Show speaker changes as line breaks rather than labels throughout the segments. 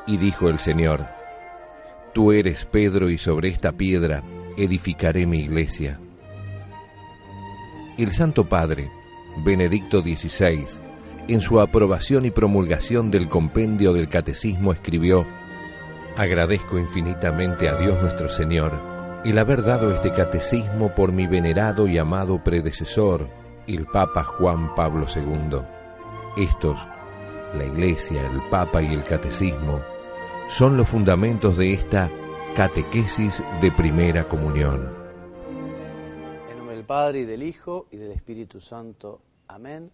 Y dijo el Señor: Tú eres Pedro, y sobre esta piedra edificaré mi iglesia. El Santo Padre, Benedicto XVI, en su aprobación y promulgación del compendio del Catecismo escribió: Agradezco infinitamente a Dios nuestro Señor el haber dado este catecismo por mi venerado y amado predecesor, el Papa Juan Pablo II. Estos, la Iglesia, el Papa y el Catecismo, son los fundamentos de esta catequesis de primera comunión.
En nombre del Padre, y del Hijo, y del Espíritu Santo. Amén.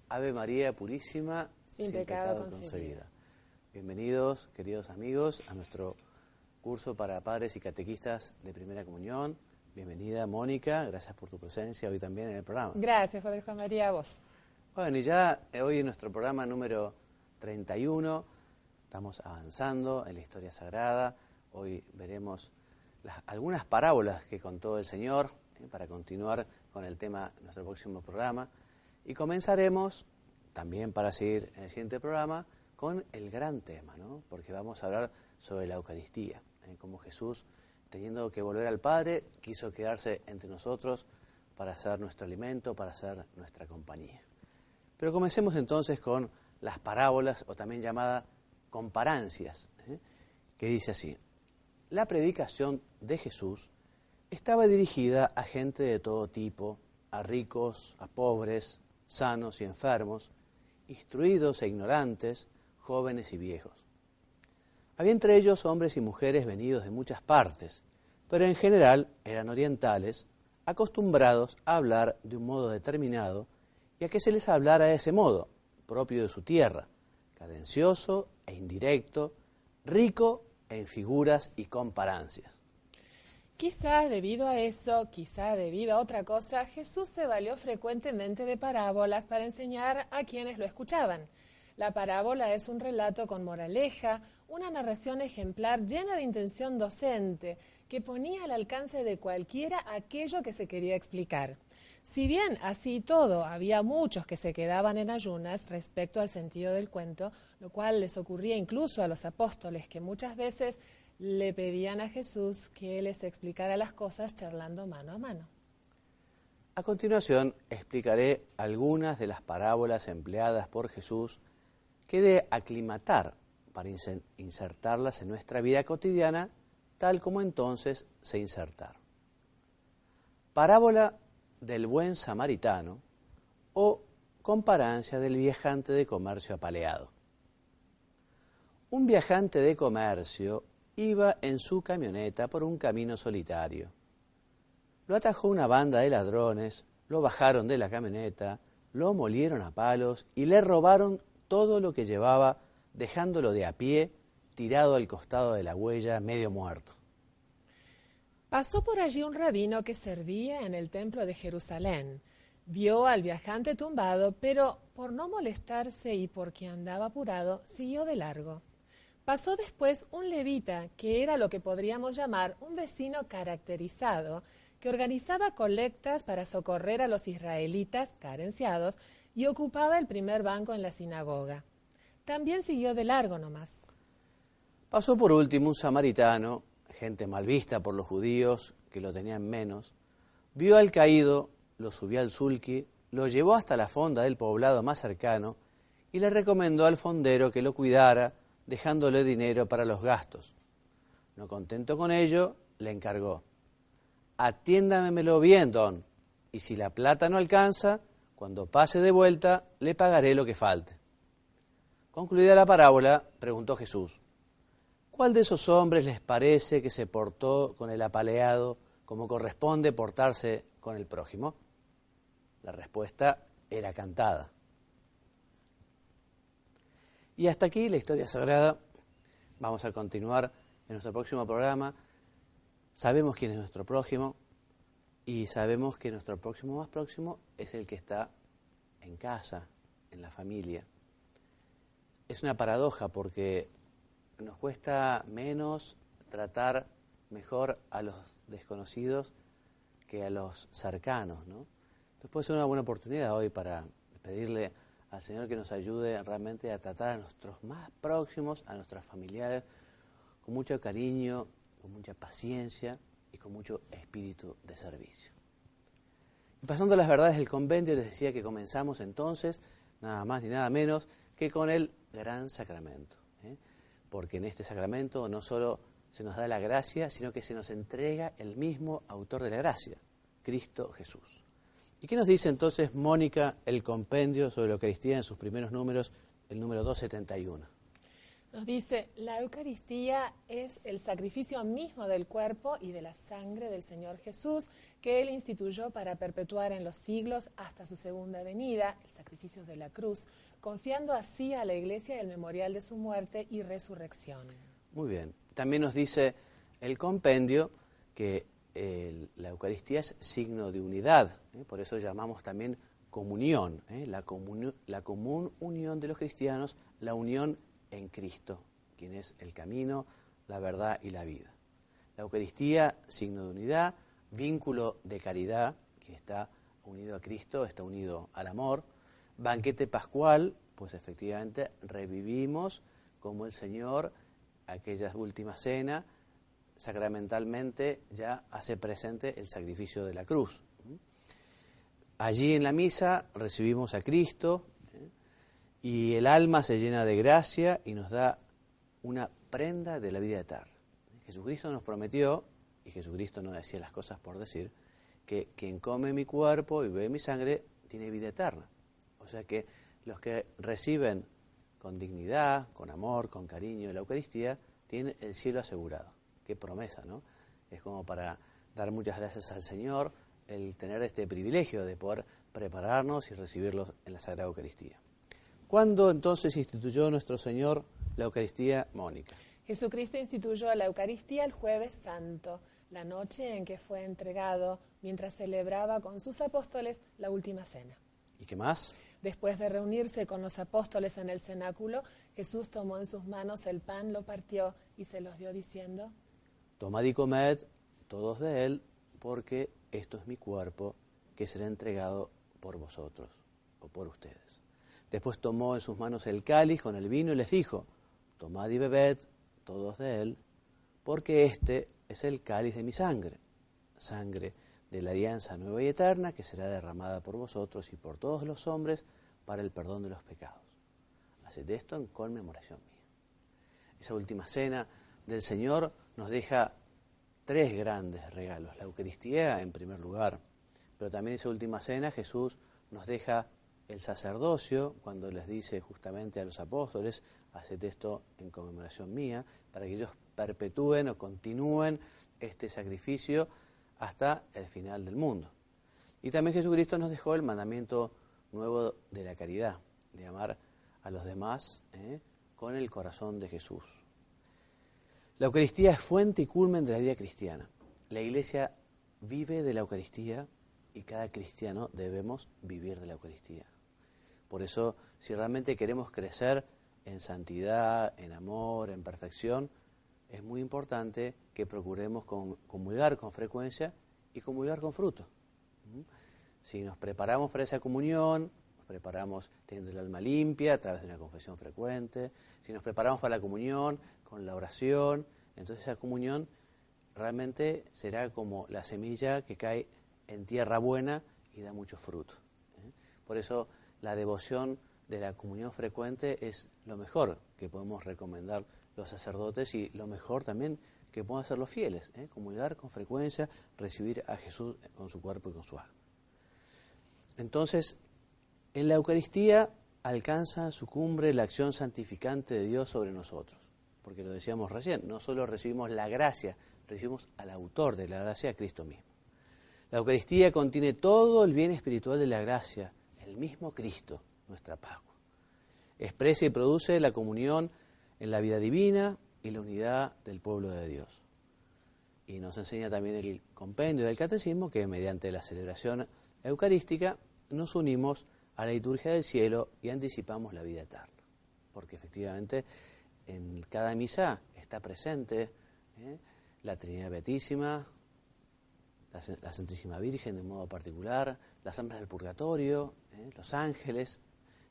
Ave María Purísima,
sin pecado concebida.
Bienvenidos, queridos amigos, a nuestro curso para padres y catequistas de primera comunión. Bienvenida, Mónica, gracias por tu presencia hoy también en el programa.
Gracias, Padre Juan María, a vos.
Bueno, y ya hoy en nuestro programa número 31, estamos avanzando en la historia sagrada. Hoy veremos algunas parábolas que contó el Señor, para continuar con el tema de nuestro próximo programa. Y comenzaremos, también para seguir en el siguiente programa, con el gran tema, ¿no? Porque vamos a hablar sobre la Eucaristía, cómo Jesús, teniendo que volver al Padre, quiso quedarse entre nosotros para ser nuestro alimento, para ser nuestra compañía. Pero comencemos entonces con las parábolas, o también llamadas comparancias, que dice así: la predicación de Jesús estaba dirigida a gente de todo tipo, a ricos, a pobres, sanos y enfermos, instruidos e ignorantes, jóvenes y viejos. Había entre ellos hombres y mujeres venidos de muchas partes, pero en general eran orientales, acostumbrados a hablar de un modo determinado y a que se les hablara de ese modo, propio de su tierra, cadencioso e indirecto, rico en figuras y comparancias.
Quizás debido a eso, quizás debido a otra cosa, Jesús se valió frecuentemente de parábolas para enseñar a quienes lo escuchaban. La parábola es un relato con moraleja, una narración ejemplar llena de intención docente, que ponía al alcance de cualquiera aquello que se quería explicar. Si bien así y todo, había muchos que se quedaban en ayunas respecto al sentido del cuento, lo cual les ocurría incluso a los apóstoles, que muchas veces le pedían a Jesús que les explicara las cosas charlando mano a mano.
A continuación explicaré algunas de las parábolas empleadas por Jesús que he de aclimatar para insertarlas en nuestra vida cotidiana, tal como entonces se insertaron. Parábola del buen samaritano o comparancia del viajante de comercio apaleado. Un viajante de comercio iba en su camioneta por un camino solitario. Lo atajó una banda de ladrones, lo bajaron de la camioneta, lo molieron a palos y le robaron todo lo que llevaba, dejándolo de a pie, tirado al costado de la huella, medio muerto.
Pasó por allí un rabino que servía en el templo de Jerusalén. Vio al viajante tumbado, pero por no molestarse y porque andaba apurado, siguió de largo. Pasó después un levita, que era lo que podríamos llamar un vecino caracterizado, que organizaba colectas para socorrer a los israelitas carenciados y ocupaba el primer banco en la sinagoga. También siguió de largo nomás.
Pasó por último un samaritano, gente mal vista por los judíos, que lo tenían menos, vio al caído, lo subió al sulky, lo llevó hasta la fonda del poblado más cercano y le recomendó al fondero que lo cuidara, dejándole dinero para los gastos. No contento con ello, le encargó: atiéndamelo bien, don, y si la plata no alcanza, cuando pase de vuelta, le pagaré lo que falte. Concluida la parábola, preguntó Jesús: ¿cuál de esos hombres les parece que se portó con el apaleado como corresponde portarse con el prójimo? La respuesta era cantada. Y hasta aquí la historia sagrada. Vamos a continuar en nuestro próximo programa. Sabemos quién es nuestro prójimo y sabemos que nuestro próximo más próximo es el que está en casa, en la familia. Es una paradoja porque nos cuesta menos tratar mejor a los desconocidos que a los cercanos, ¿no? Entonces puede ser una buena oportunidad hoy para pedirle al Señor que nos ayude realmente a tratar a nuestros más próximos, a nuestros familiares, con mucho cariño, con mucha paciencia y con mucho espíritu de servicio. Y pasando a las verdades del compendio, les decía que comenzamos entonces, nada más ni nada menos, que con el gran sacramento. Porque en este sacramento no solo se nos da la gracia, sino que se nos entrega el mismo autor de la gracia, Cristo Jesús. ¿Y qué nos dice entonces, Mónica, el compendio sobre la Eucaristía en sus primeros números, el número 271?
Nos dice, la Eucaristía es el sacrificio mismo del cuerpo y de la sangre del Señor Jesús, que Él instituyó para perpetuar en los siglos hasta su segunda venida, el sacrificio de la cruz, confiando así a la Iglesia el memorial de su muerte y resurrección.
Muy bien. También nos dice el compendio que la Eucaristía es signo de unidad, por eso llamamos también comunión, la común unión de los cristianos, la unión en Cristo, quien es el camino, la verdad y la vida. La Eucaristía, signo de unidad, vínculo de caridad, que está unido a Cristo, está unido al amor. Banquete pascual, pues efectivamente revivimos como el Señor, aquella última cena, sacramentalmente ya hace presente el sacrificio de la cruz. Allí en la misa recibimos a Cristo, y el alma se llena de gracia y nos da una prenda de la vida eterna. Jesucristo nos prometió, y Jesucristo no decía las cosas por decir, que quien come mi cuerpo y bebe mi sangre tiene vida eterna. O sea que los que reciben con dignidad, con amor, con cariño la Eucaristía, tienen el cielo asegurado. Qué promesa, ¿no? Es como para dar muchas gracias al Señor el tener este privilegio de poder prepararnos y recibirlos en la Sagrada Eucaristía. ¿Cuándo entonces instituyó nuestro Señor la Eucaristía, Mónica?
Jesucristo instituyó la Eucaristía el Jueves Santo, la noche en que fue entregado, mientras celebraba con sus apóstoles la última cena.
¿Y qué más?
Después de reunirse con los apóstoles en el cenáculo, Jesús tomó en sus manos el pan, lo partió y se los dio diciendo:
Tomad y comed todos de él, porque esto es mi cuerpo, que será entregado por vosotros o por ustedes. Después tomó en sus manos el cáliz con el vino y les dijo: tomad y bebed todos de él, porque este es el cáliz de mi sangre, sangre de la alianza nueva y eterna, que será derramada por vosotros y por todos los hombres para el perdón de los pecados. Haced esto en conmemoración mía. Esa última cena del Señor nos deja tres grandes regalos. La Eucaristía en primer lugar, pero también esa última cena Jesús nos deja el sacerdocio, cuando les dice justamente a los apóstoles: haced esto en conmemoración mía, para que ellos perpetúen o continúen este sacrificio hasta el final del mundo. Y también Jesucristo nos dejó el mandamiento nuevo de la caridad, de amar a los demás con el corazón de Jesús. La Eucaristía es fuente y culmen de la vida cristiana. La Iglesia vive de la Eucaristía y cada cristiano debemos vivir de la Eucaristía. Por eso, si realmente queremos crecer en santidad, en amor, en perfección, es muy importante que procuremos comulgar con frecuencia y comulgar con fruto. Si nos preparamos para esa comunión, nos preparamos teniendo el alma limpia a través de una confesión frecuente, si nos preparamos para la comunión con la oración, entonces esa comunión realmente será como la semilla que cae en tierra buena y da mucho fruto. Por eso la devoción de la comunión frecuente es lo mejor que podemos recomendar los sacerdotes y lo mejor también que puedan hacer los fieles, comulgar con frecuencia, recibir a Jesús con su cuerpo y con su alma. Entonces, en la Eucaristía alcanza su cumbre la acción santificante de Dios sobre nosotros, porque lo decíamos recién, no solo recibimos la gracia, recibimos al autor de la gracia, a Cristo mismo. La Eucaristía contiene todo el bien espiritual de la gracia, el mismo Cristo, nuestra Pascua. Expresa y produce la comunión en la vida divina y la unidad del pueblo de Dios. Y nos enseña también el compendio del Catecismo que mediante la celebración eucarística nos unimos a la liturgia del cielo y anticipamos la vida eterna. Porque efectivamente en cada misa está presente la Trinidad Beatísima, la Santísima Virgen de modo particular, las almas del purgatorio, los ángeles,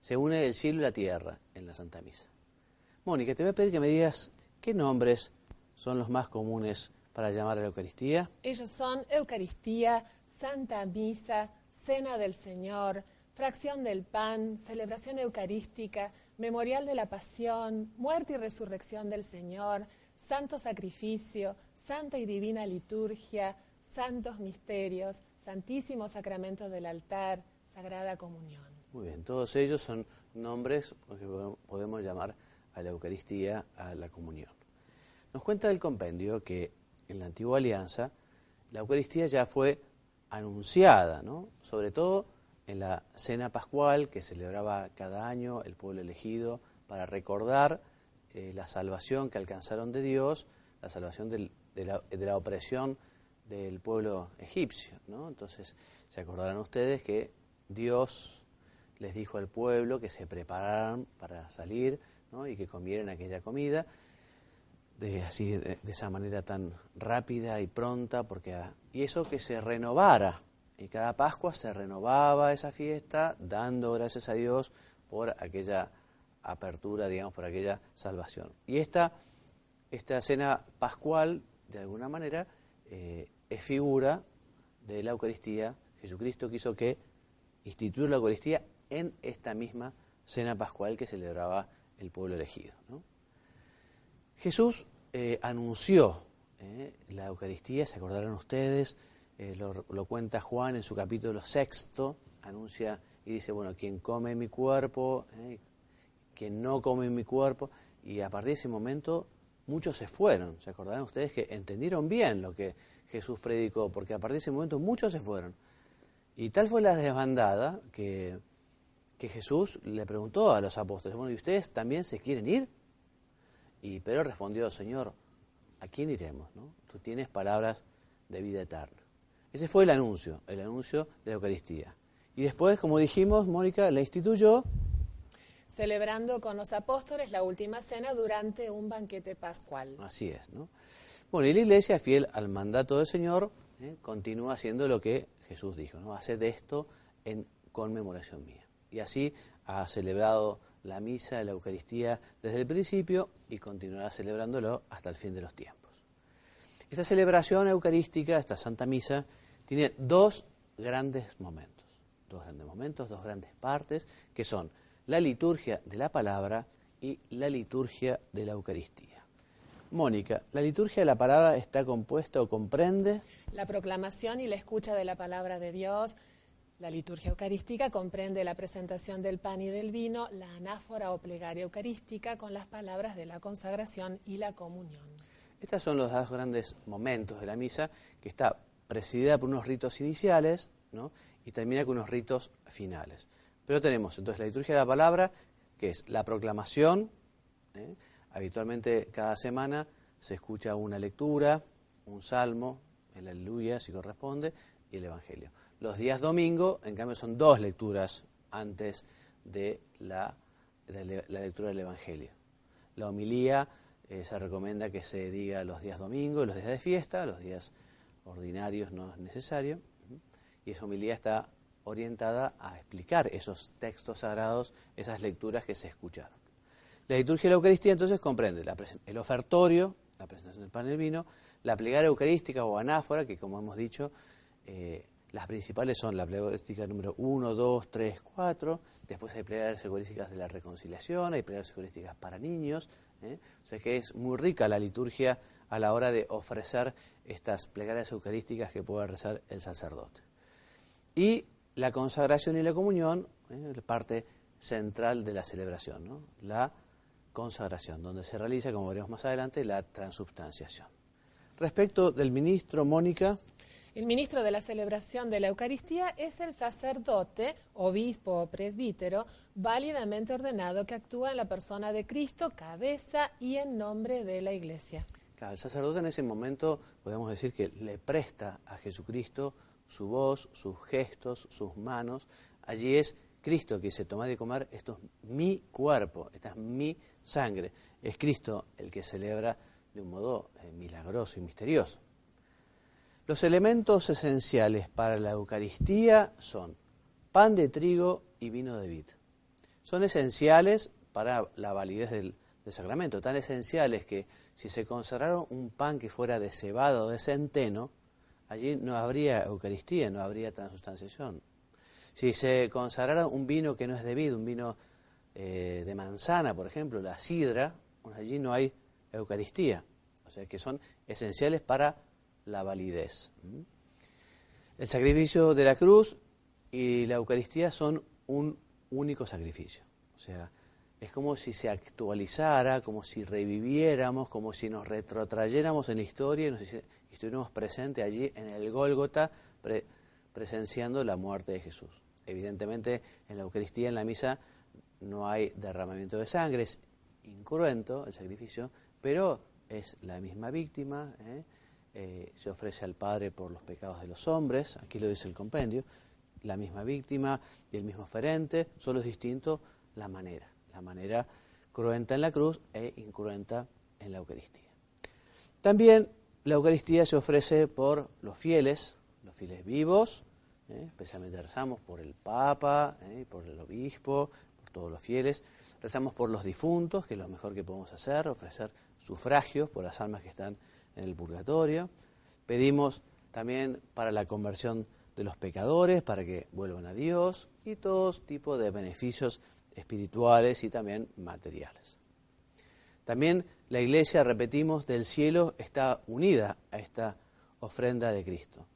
se une el cielo y la tierra en la Santa Misa. Mónica, te voy a pedir que me digas qué nombres son los más comunes para llamar a la Eucaristía.
Ellos son Eucaristía, Santa Misa, Cena del Señor, Fracción del Pan, Celebración Eucarística, Memorial de la Pasión, Muerte y Resurrección del Señor, Santo Sacrificio, Santa y Divina Liturgia, Santos Misterios, Santísimo Sacramento del Altar, Sagrada Comunión.
Muy bien, todos ellos son nombres que podemos llamar a la Eucaristía, a la comunión. Nos cuenta el compendio que en la Antigua Alianza la Eucaristía ya fue anunciada, ¿no? Sobre todo en la Cena Pascual que celebraba cada año el pueblo elegido para recordar la salvación que alcanzaron de Dios, la salvación de la opresión del pueblo egipcio, ¿no? Entonces se acordarán ustedes que Dios les dijo al pueblo que se prepararan para salir, ¿no? Y que comieran aquella comida de esa manera tan rápida y pronta, y eso que se renovara. Y cada Pascua se renovaba esa fiesta, dando gracias a Dios por aquella apertura, digamos, por aquella salvación. Y esta cena pascual, de alguna manera, es figura de la Eucaristía. Jesucristo quiso que instituir la Eucaristía en esta misma cena pascual que celebraba el pueblo elegido, ¿no? Jesús anunció la Eucaristía, se acordarán ustedes, lo cuenta Juan en su capítulo 6, anuncia y dice, bueno, quien come mi cuerpo, quien no come mi cuerpo, y a partir de ese momento muchos se fueron. Se acordarán ustedes que entendieron bien lo que Jesús predicó, porque a partir de ese momento muchos se fueron. Y tal fue la desbandada que Jesús le preguntó a los apóstoles, bueno, ¿y ustedes también se quieren ir? Y Pedro respondió, Señor, ¿a quién iremos, no? Tú tienes palabras de vida eterna. Ese fue el anuncio de la Eucaristía. Y después, como dijimos, Mónica la instituyó
celebrando con los apóstoles la última cena durante un banquete pascual.
Así es, ¿no? Bueno, y la Iglesia, fiel al mandato del Señor, continúa haciendo lo que Jesús dijo, ¿no? Haced esto en conmemoración mía. Y así ha celebrado la misa, la Eucaristía desde el principio y continuará celebrándolo hasta el fin de los tiempos. Esta celebración eucarística, esta Santa Misa, tiene dos grandes momentos, dos grandes partes, que son la liturgia de la palabra y la liturgia de la Eucaristía. Mónica, ¿la liturgia de la palabra está compuesta o comprende?
La proclamación y la escucha de la palabra de Dios. La liturgia eucarística comprende la presentación del pan y del vino, la anáfora o plegaria eucarística con las palabras de la consagración y la comunión.
Estos son los dos grandes momentos de la misa, que está presidida por unos ritos iniciales, ¿no? Y termina con unos ritos finales. Pero tenemos entonces la liturgia de la palabra, que es la proclamación. Habitualmente cada semana se escucha una lectura, un salmo, el aleluya si corresponde, y el evangelio. Los días domingo, en cambio, son dos lecturas antes de la lectura del evangelio. La homilía se recomienda que se diga los días domingo, los días de fiesta, los días ordinarios no es necesario, y esa homilía está orientada a explicar esos textos sagrados, esas lecturas que se escucharon. La liturgia de la Eucaristía entonces comprende el ofertorio, la presentación del pan y el vino, la plegaria eucarística o anáfora, que como hemos dicho, las principales son la plegaria eucarística número 1, 2, 3, 4, después hay plegarias eucarísticas de la reconciliación, hay plegarias eucarísticas para niños, o sea que es muy rica la liturgia a la hora de ofrecer estas plegarias eucarísticas que pueda rezar el sacerdote. Y la consagración y la comunión, la parte central de la celebración, ¿no? La consagración, donde se realiza, como veremos más adelante, la transubstanciación. Respecto del ministro, Mónica.
El ministro de la celebración de la Eucaristía es el sacerdote, obispo o presbítero, válidamente ordenado que actúa en la persona de Cristo, cabeza y en nombre de la Iglesia.
Claro, el sacerdote en ese momento podemos decir que le presta a Jesucristo su voz, sus gestos, sus manos. Allí es Cristo que dice, tomad y comer, esto es mi cuerpo, esta es mi sangre. Es Cristo el que celebra de un modo milagroso y misterioso. Los elementos esenciales para la Eucaristía son pan de trigo y vino de vid. son esenciales para la validez del sacramento, tan esenciales que si se consagrara un pan que fuera de cebada o de centeno, allí no habría Eucaristía, no habría transubstanciación. Si se consagrara un vino que no es debido, un vino de manzana, por ejemplo, la sidra, bueno, allí no hay Eucaristía. O sea que son esenciales para la validez. El sacrificio de la cruz y la Eucaristía son un único sacrificio. O sea, es como si se actualizara, como si reviviéramos, como si nos retrotrayéramos en la historia y estuviéramos presentes allí en el Gólgota presenciando la muerte de Jesús. Evidentemente, en la Eucaristía, en la misa, no hay derramamiento de sangre, es incruento el sacrificio, pero es la misma víctima, se ofrece al Padre por los pecados de los hombres, aquí lo dice el compendio, la misma víctima y el mismo oferente, solo es distinto la manera cruenta en la cruz e incruenta en la Eucaristía. También la Eucaristía se ofrece por los fieles vivos, especialmente rezamos por el Papa, por el Obispo, por todos los fieles, rezamos por los difuntos, que es lo mejor que podemos hacer, ofrecer sufragios por las almas que están en el purgatorio, pedimos también para la conversión de los pecadores, para que vuelvan a Dios, y todo tipo de beneficios espirituales y también materiales. También la Iglesia, repetimos, del cielo está unida a esta ofrenda de Cristo.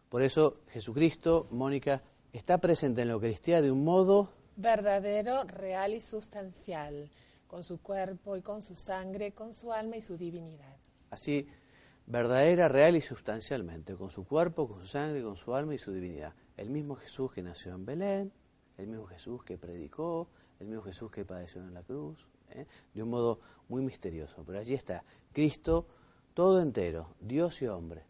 Por eso Jesucristo, Mónica, está presente en la Eucaristía de un modo
verdadero, real y sustancial, con su cuerpo y con su sangre, con su alma y su divinidad.
Así, verdadera, real y sustancialmente, con su cuerpo, con su sangre, con su alma y su divinidad. El mismo Jesús que nació en Belén, el mismo Jesús que predicó, el mismo Jesús que padeció en la cruz, de un modo muy misterioso. Pero allí está Cristo todo entero, Dios y hombre.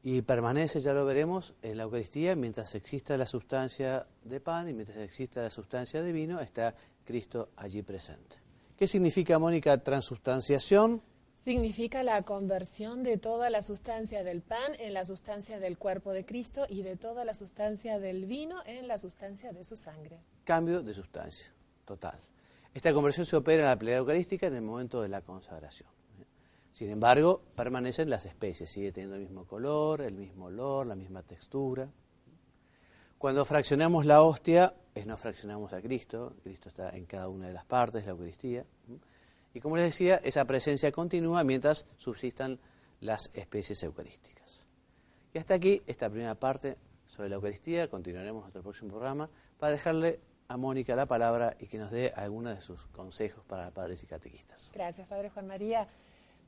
Y permanece, ya lo veremos, en la Eucaristía, mientras exista la sustancia de pan y mientras exista la sustancia de vino, está Cristo allí presente. ¿Qué significa, Mónica, transubstanciación?
Significa la conversión de toda la sustancia del pan en la sustancia del cuerpo de Cristo y de toda la sustancia del vino en la sustancia de su sangre.
Cambio de sustancia, total. Esta conversión se opera en la plegaria eucarística en el momento de la consagración. Sin embargo, permanecen las especies, sigue teniendo el mismo color, el mismo olor, la misma textura. Cuando fraccionamos la hostia, no fraccionamos a Cristo, Cristo está en cada una de las partes de la Eucaristía. Y como les decía, esa presencia continúa mientras subsistan las especies eucarísticas. Y hasta aquí esta primera parte sobre la Eucaristía. Continuaremos en nuestro próximo programa para dejarle a Mónica la palabra y que nos dé algunos de sus consejos para padres y catequistas.
Gracias, Padre Juan María.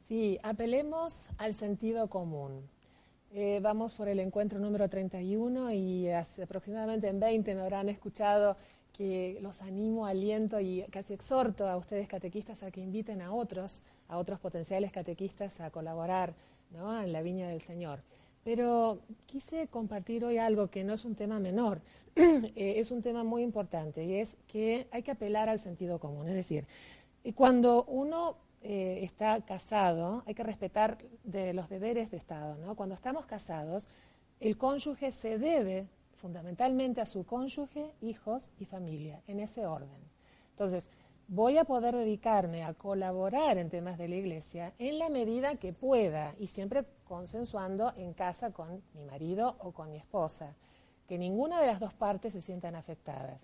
Sí, apelemos al sentido común. Vamos por el encuentro número 31 y hace aproximadamente en 20 me habrán escuchado que los animo, aliento y casi exhorto a ustedes catequistas a que inviten a otros potenciales catequistas a colaborar, ¿no?, en la viña del Señor. Pero quise compartir hoy algo que no es un tema menor, es un tema muy importante y es que hay que apelar al sentido común. Es decir, cuando uno está casado, hay que respetar los deberes de Estado, ¿no? Cuando estamos casados, el cónyuge se debe fundamentalmente a su cónyuge, hijos y familia, en ese orden. Entonces, voy a poder dedicarme a colaborar en temas de la Iglesia en la medida que pueda y siempre consensuando en casa con mi marido o con mi esposa, que ninguna de las dos partes se sientan afectadas.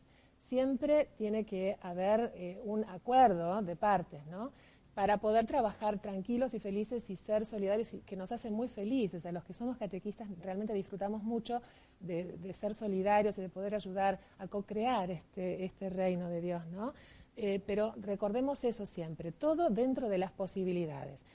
Siempre tiene que haber un acuerdo de partes, ¿no?, para poder trabajar tranquilos y felices y ser solidarios, y que nos hace muy felices. A los que somos catequistas realmente disfrutamos mucho de ser solidarios y de poder ayudar a co-crear este reino de Dios, ¿no? Pero recordemos eso siempre, todo dentro de las posibilidades.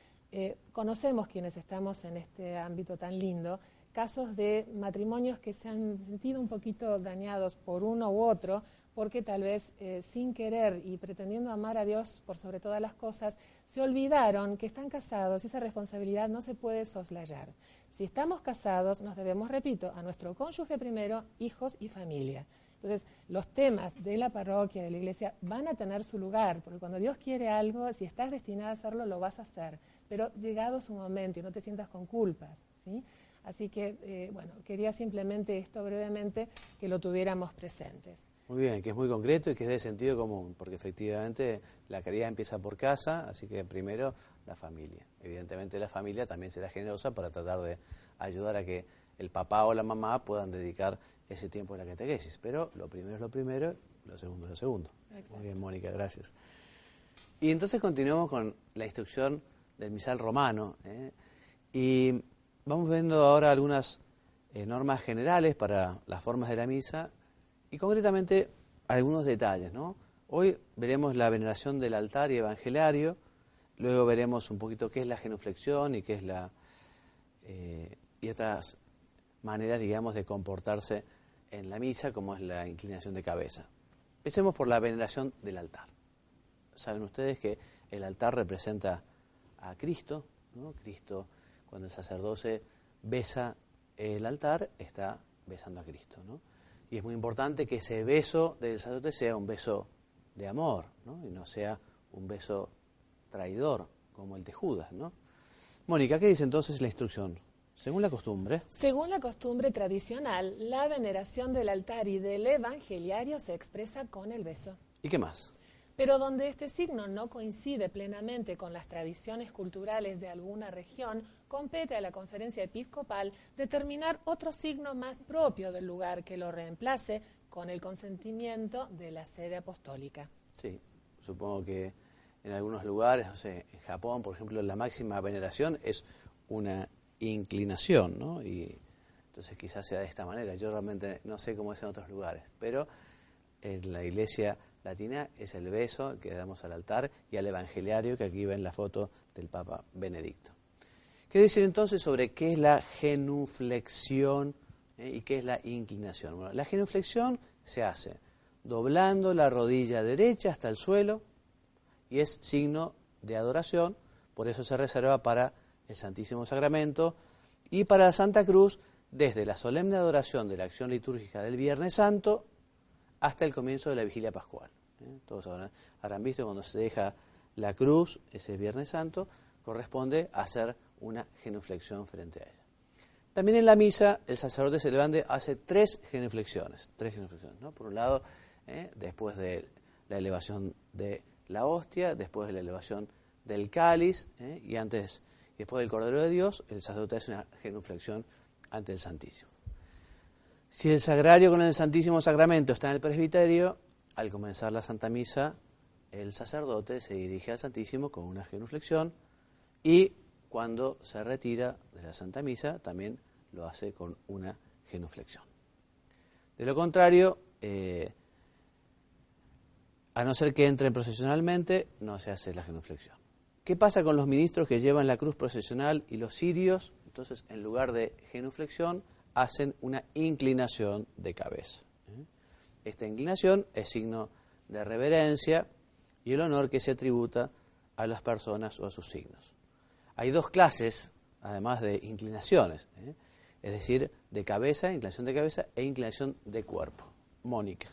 Conocemos quienes estamos en este ámbito tan lindo, casos de matrimonios que se han sentido un poquito dañados por uno u otro, porque tal vez sin querer y pretendiendo amar a Dios por sobre todas las cosas, se olvidaron que están casados y esa responsabilidad no se puede soslayar. Si estamos casados, nos debemos, repito, a nuestro cónyuge primero, hijos y familia. Entonces, los temas de la parroquia, de la iglesia, van a tener su lugar, porque cuando Dios quiere algo, si estás destinada a hacerlo, lo vas a hacer. Pero llegado su momento y no te sientas con culpas, ¿sí? Así que, quería simplemente esto brevemente que lo tuviéramos presentes.
Muy bien, que es muy concreto y que es de sentido común, porque efectivamente la caridad empieza por casa, así que primero la familia. Evidentemente la familia también será generosa para tratar de ayudar a que el papá o la mamá puedan dedicar ese tiempo a la catequesis, pero lo primero es lo primero, lo segundo es lo segundo. Exacto. Muy bien, Mónica, gracias. Y entonces continuamos con la instrucción del misal romano, y vamos viendo ahora algunas normas generales para las formas de la misa y concretamente algunos detalles, ¿no? Hoy veremos la veneración del altar y evangeliario, luego veremos un poquito qué es la genuflexión y qué es y otras maneras, digamos, de comportarse en la misa, como es la inclinación de cabeza. Empecemos por la veneración del altar. Saben ustedes que el altar representa a Cristo, ¿no? Cristo, cuando el sacerdote besa el altar, está besando a Cristo, ¿no? Y es muy importante que ese beso del sacerdote sea un beso de amor, ¿no? Y no sea un beso traidor, como el de Judas, ¿no? Mónica, ¿qué dice entonces la instrucción? Según la costumbre.
Según la costumbre tradicional, la veneración del altar y del evangeliario se expresa con el beso.
¿Y qué más?
Pero donde este signo no coincide plenamente con las tradiciones culturales de alguna región, compete a la conferencia episcopal determinar otro signo más propio del lugar que lo reemplace con el consentimiento de la sede apostólica.
Sí, supongo que en algunos lugares, no sé, en Japón, por ejemplo, la máxima veneración es una inclinación, ¿no? Y entonces quizás sea de esta manera. Yo realmente no sé cómo es en otros lugares, pero en la Iglesia latina es el beso que damos al altar y al evangeliario, que aquí ven la foto del Papa Benedicto. ¿Qué decir entonces sobre qué es la genuflexión y qué es la inclinación? Bueno, la genuflexión se hace doblando la rodilla derecha hasta el suelo y es signo de adoración, por eso se reserva para el Santísimo Sacramento y para la Santa Cruz desde la solemne adoración de la acción litúrgica del Viernes Santo hasta el comienzo de la Vigilia Pascual. Todos habrán visto cuando se deja la cruz, ese Viernes Santo, corresponde a hacer una genuflexión frente a ella. También en la misa el sacerdote celebrante hace tres genuflexiones, ¿no? Por un lado, después de la elevación de la hostia, después de la elevación del cáliz, y después del Cordero de Dios, el sacerdote hace una genuflexión ante el Santísimo. Si el sagrario con el Santísimo Sacramento está en el presbiterio, al comenzar la Santa Misa, el sacerdote se dirige al Santísimo con una genuflexión y cuando se retira de la Santa Misa también lo hace con una genuflexión. De lo contrario, a no ser que entren procesionalmente, no se hace la genuflexión. ¿Qué pasa con los ministros que llevan la cruz procesional y los cirios? Entonces, en lugar de genuflexión, hacen una inclinación de cabeza. Esta inclinación es signo de reverencia y el honor que se tributa a las personas o a sus signos. Hay dos clases, además de inclinaciones, es decir, de cabeza, inclinación de cabeza e inclinación de cuerpo. Mónica.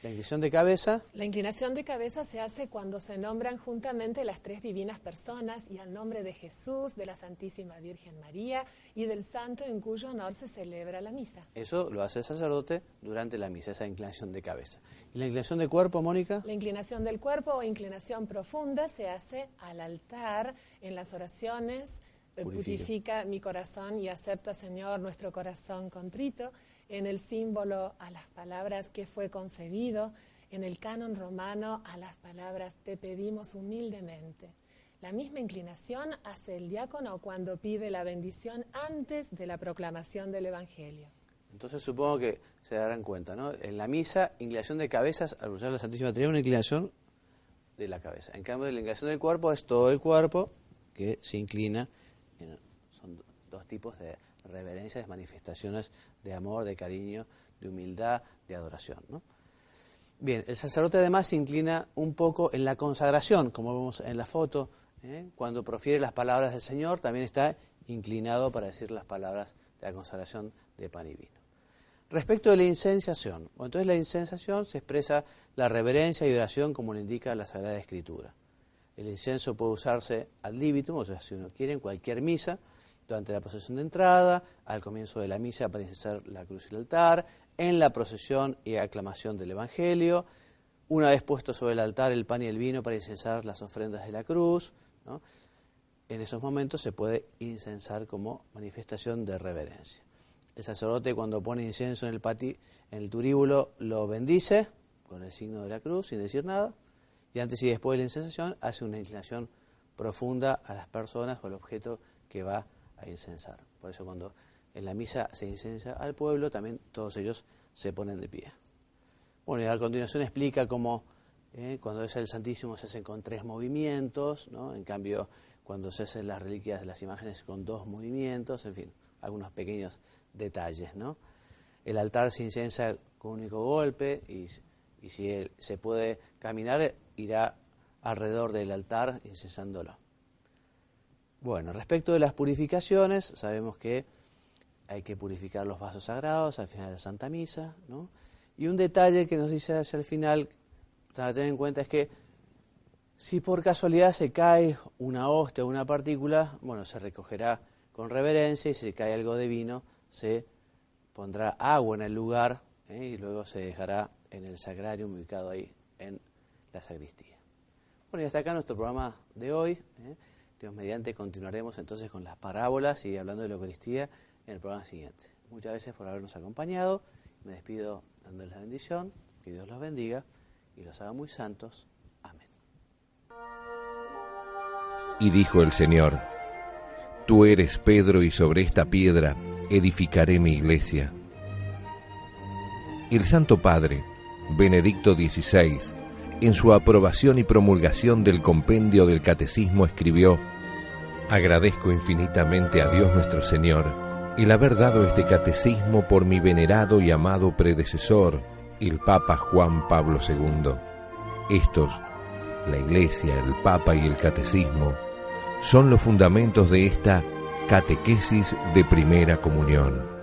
La inclinación de cabeza.
La inclinación de cabeza se hace cuando se nombran juntamente las tres divinas personas y al nombre de Jesús, de la Santísima Virgen María y del santo en cuyo honor se celebra la misa.
Eso lo hace el sacerdote durante la misa, esa inclinación de cabeza. ¿Y la inclinación de cuerpo, Mónica?
La inclinación del cuerpo o inclinación profunda se hace al altar en las oraciones. Purifica mi corazón y acepta, Señor, nuestro corazón contrito. En el símbolo a las palabras que fue concebido, en el canon romano a las palabras te pedimos humildemente. La misma inclinación hace el diácono cuando pide la bendición antes de la proclamación del Evangelio.
Entonces supongo que se darán cuenta, ¿no? En la misa, inclinación de cabezas, al pronunciar la Santísima Trinidad, una inclinación de la cabeza. En cambio, la inclinación del cuerpo es todo el cuerpo que se inclina. Son dos tipos de reverencias, manifestaciones de amor, de cariño, de humildad, de adoración, ¿no? Bien, el sacerdote además se inclina un poco en la consagración, como vemos en la foto, cuando profiere las palabras del Señor, también está inclinado para decir las palabras de la consagración de pan y vino. Respecto de la incensación, entonces la incensación se expresa la reverencia y oración como lo indica la Sagrada Escritura. El incienso puede usarse ad libitum, o sea, si uno quiere, en cualquier misa, durante la procesión de entrada, al comienzo de la misa para incensar la cruz y el altar, en la procesión y aclamación del Evangelio, una vez puesto sobre el altar el pan y el vino para incensar las ofrendas de la cruz, ¿no? En esos momentos se puede incensar como manifestación de reverencia. El sacerdote, cuando pone incienso en el turíbulo, lo bendice con el signo de la cruz sin decir nada, y antes y después de la incensación hace una inclinación profunda a las personas o al objeto que va a incensar. Por eso cuando en la misa se incensa al pueblo, también todos ellos se ponen de pie. Bueno, y a continuación explica cómo cuando es el Santísimo se hacen con 3 movimientos, ¿no? En cambio, cuando se hacen las reliquias de las imágenes con 2 movimientos, en fin, algunos pequeños detalles, ¿no? El altar se incensa con un único golpe y si se puede caminar, irá alrededor del altar incensándolo. Bueno, respecto de las purificaciones, sabemos que hay que purificar los vasos sagrados al final de la Santa Misa, ¿no? Y un detalle que nos dice hacia el final, para tener en cuenta, es que si por casualidad se cae una hostia o una partícula, bueno, se recogerá con reverencia, y si cae algo de vino, se pondrá agua en el lugar, y luego se dejará en el sagrario ubicado ahí en la sacristía. Bueno, y hasta acá nuestro programa de hoy. Dios mediante continuaremos entonces con las parábolas y hablando de la Eucaristía en el programa siguiente. Muchas gracias por habernos acompañado. Me despido dándoles la bendición. Que Dios los bendiga y los haga muy santos. Amén.
Y dijo el Señor: Tú eres Pedro, y sobre esta piedra edificaré mi iglesia. El Santo Padre, Benedicto XVI, en su aprobación y promulgación del compendio del Catecismo escribió: Agradezco infinitamente a Dios nuestro Señor el haber dado este catecismo por mi venerado y amado predecesor, el Papa Juan Pablo II. Estos, la Iglesia, el Papa y el Catecismo, son los fundamentos de esta catequesis de primera comunión.